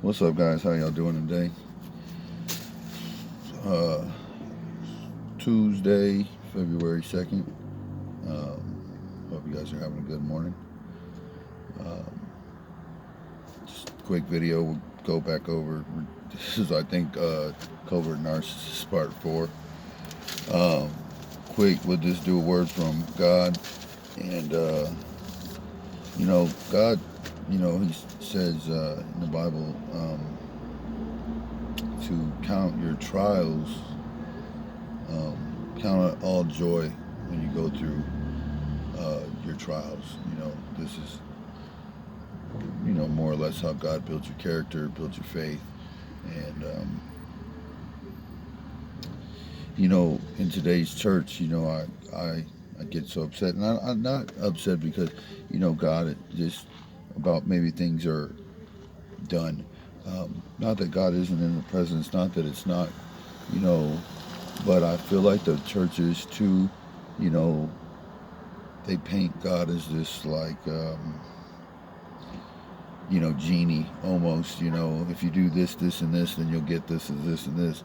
What's up, guys? How y'all doing today? Uh, Tuesday, February 2nd. Hope you guys are having a good morning. Um, just a quick video. We'll go back over. This is, I think, Covert Narcissist Part 4. Um, Quick, we'll just do a word from God. And, God, He says in the Bible to count your trials. Count it all joy when you go through your trials. This is, more or less how God builds your character, builds your faith. And, in today's church, I get so upset. And I'm not upset because, God, just about maybe things are done. Not that God isn't in the presence, not that it's not, you know, but I feel like the churches too, you know, they paint God as this like, genie almost. If you do this, this, and this, then you'll get this and this and this.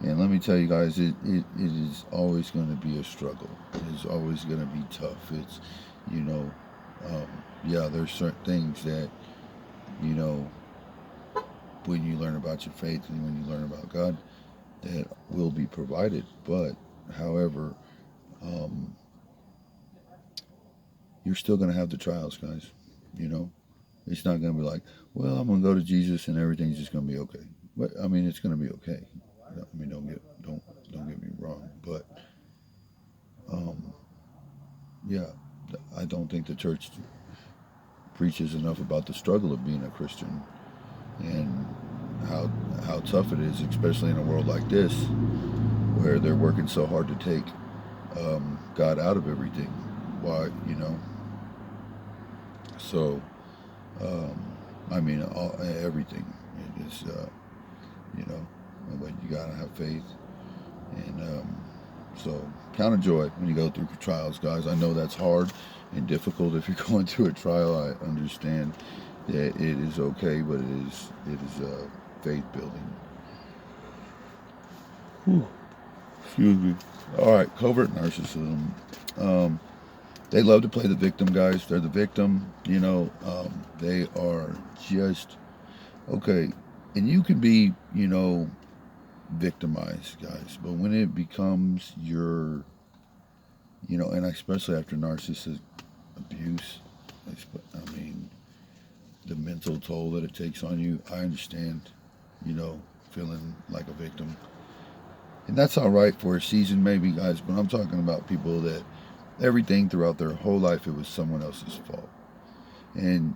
And let me tell you guys, it is always going to be a struggle. It's always going to be tough. It's, you know, there's certain things that, you know, when you learn about your faith and when you learn about God, that will be provided. But, however, um, you're still going to have the trials, guys. You know, it's not going to be like, well, I'm going to go to Jesus and everything's just going to be okay. But I mean, it's going to be okay. I mean, don't get me wrong, but um, yeah, I don't think the church preaches enough about the struggle of being a Christian and how tough it is, especially in a world like this, where they're working so hard to take God out of everything. Why, So, I mean, everything. It is, you know, but you gotta have faith, and so count of joy when you go through trials, guys. I know that's hard and difficult. If you're going through a trial, I understand that it is okay, but it is faith building. Whew. Excuse me. All right, covert narcissism. Um, they love to play the victim, guys. They're the victim. They are just okay, and you can be, victimized, guys. But when it becomes your, and especially after narcissistic abuse, I mean, the mental toll that it takes on you, I understand, feeling like a victim. And that's all right for a season, maybe, guys, but I'm talking about people that everything throughout their whole life, it was someone else's fault. And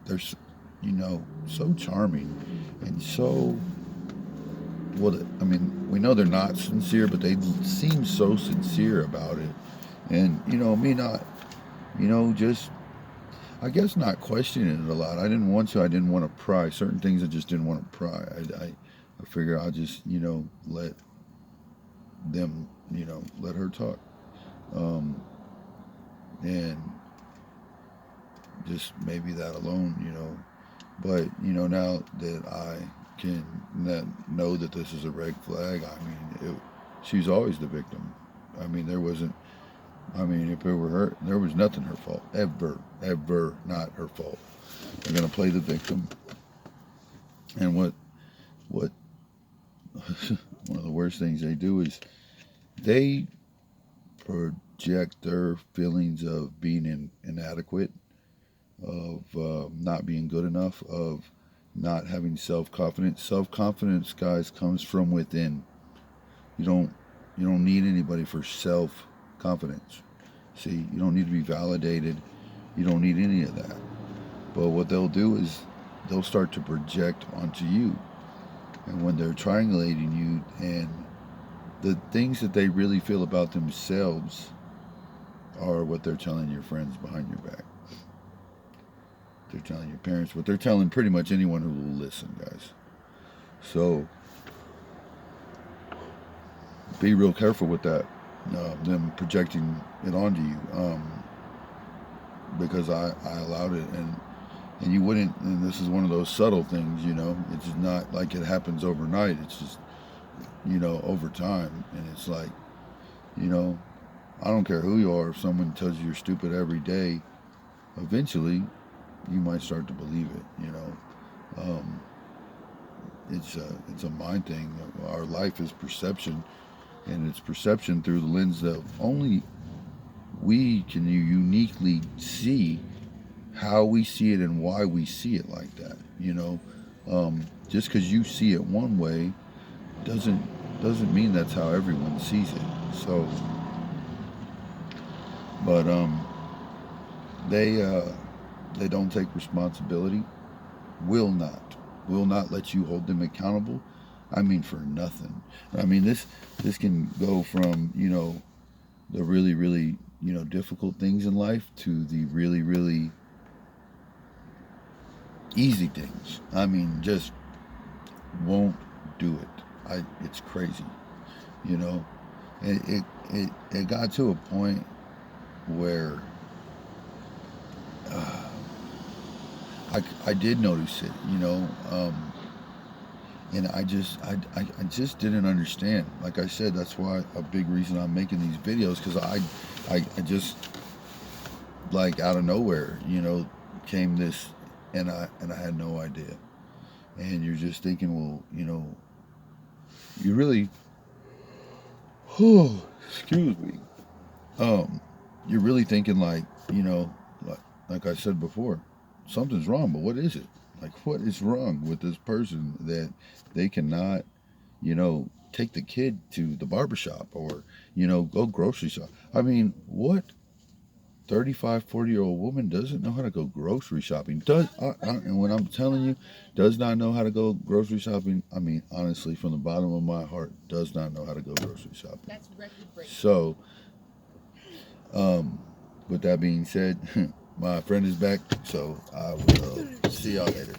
they're, so charming and so, well, I mean, we know they're not sincere, but they seem so sincere about it. And, me not, just, I guess not questioning it a lot. I didn't want to pry. Certain things I just didn't want to pry. I figure I'll just, let them, let her talk. Um, and just maybe that alone, But, now that I can know that this is a red flag, I mean, she's always the victim. I mean, if it were her, there was nothing her fault. Ever not her fault. They're going to play the victim. And what one of the worst things they do is they project their feelings of being inadequate, of not being good enough, of not having self-confidence. Self-confidence, guys, comes from within. You don't need anybody for self-confidence. See, you don't need to be validated. You don't need any of that. But what they'll do is they'll start to project onto you. And when they're triangulating you and the things that they really feel about themselves are what they're telling your friends behind your back. They're telling your parents, but they're telling pretty much anyone who will listen, guys. So be real careful with that, them projecting it onto you, because I allowed it, and And you wouldn't, and this is one of those subtle things, you know, it's not like it happens overnight. It's just, you know, over time. And it's like, you know, I don't care who you are. If someone tells you you're stupid every day, eventually you might start to believe it, you know. Um, it's a mind thing. Our life is perception, and it's perception through the lens of only we can uniquely see how we see it and why we see it like that. You know, just because you see it one way doesn't mean that's how everyone sees it. So, but they they don't take responsibility. Will not let you hold them accountable. I mean, for nothing. I mean, this can go from, you know, the really really, you know, difficult things in life to the really really easy things. I mean, just won't do it. It's crazy, you know. It got to a point where uh, I did notice it, you know, and I just didn't understand. Like I said, that's why a big reason I'm making these videos, because I just, like, out of nowhere, you know, came this, and I had no idea. And you're just thinking, well, you know, you really, oh, excuse me, um, you're really thinking, like, you know, like I said before, something's wrong, but what is it? Like, what is wrong with this person that they cannot, you know, take the kid to the barbershop, or, you know, go grocery shop? I mean, what 35, 40-year-old woman doesn't know how to go grocery shopping? And when I'm telling you, does not know how to go grocery shopping, I mean, honestly, from the bottom of my heart, does not know how to go grocery shopping. That's record breaking. So, um, with that being said, my friend is back, so I will see y'all later.